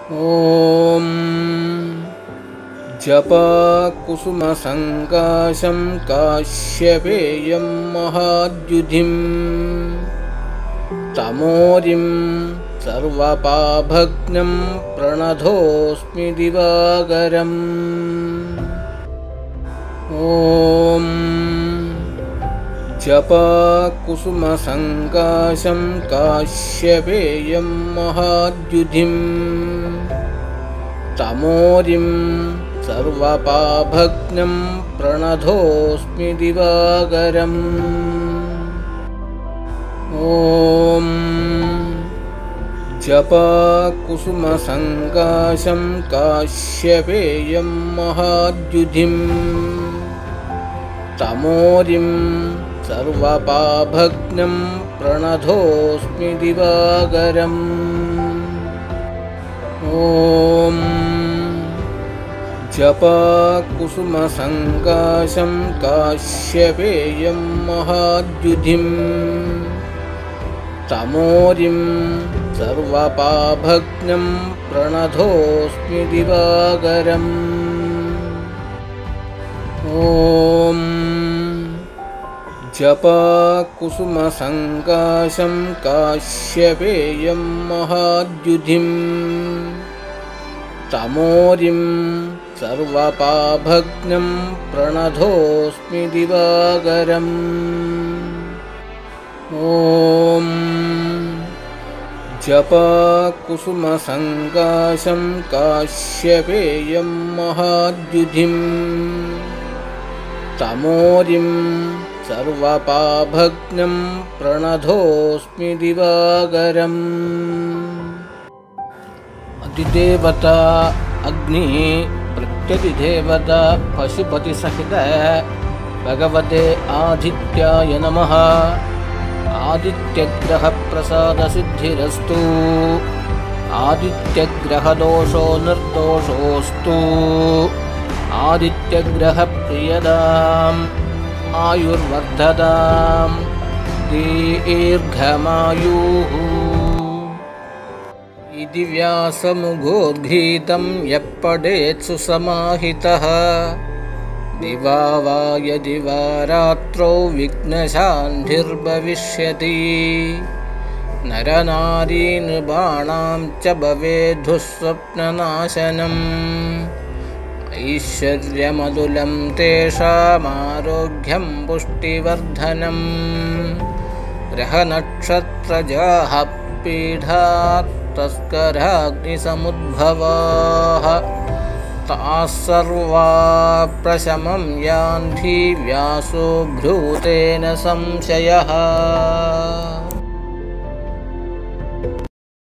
ॐ जपाकुसुमसङ्काशं काश्यपेयं महाद्युधिं तमोरिं सर्वपापघ्नं प्रणतोऽस्मि दिवाकरम्। ॐ जपाकुसुमसङ्काशं काश्यपेयं महाद्युधिं तमोरिं सर्वपापघ्नं प्रणतोऽस्मि दिवाकरम्। ॐ जपाकुसुमसङ्काशं काश्यपेयं महाद्युधिं तमोरिं सर्वपापघ्नं प्रणतोऽस्मि दिवाकरम्। ॐ जपाकुसुमसङ्काशं काश्यपेयं महाद्युधिं तमोरिं सर्वपापघ्नं प्रणतोऽस्मि दिवाकरम्। ॐ जपाकुसुमसङ्काशं काश्यपेयं महाद्युधिं तमोरिं सर्वपापघ्नं प्रणतोऽस्मि दिवाकरम्। ॐ जपाकुसुमसङ्काशं काश्यपेयं महाद्युधिं तमोरिं सर्वपापघ्नं प्रणतोऽस्मि दिवाकरम्। अधिदेवता अग्निः प्रत्यधिदेवता पशुपतिसहित भगवते आदित्याय नमः। आदित्यग्रहप्रसादसिद्धिरस्तु। आदित्यग्रहदोषो निर्दोषोऽस्तु। आदित्यग्रहप्रियदाम् आयुर्वर्धतां दीर्घमायुः। इति व्यासमुखोद्गीतं यः पठेत् सुसमाहितः दिवा वा यदि वा रात्रौ विघ्नशान्तिर्भविष्यति। नरनारीनृपाणां च भवेद्दुःस्वप्ननाशनम्। ऐश्वर्यमतुलं तेषामारोग्यं पुष्टिवर्धनम्। ग्रहनक्षत्रजाः पीठात् तस्कराग्निसमुद्भवाः ताः सर्वा प्रशमं यान्ति व्यासो ब्रूतेन संशयः।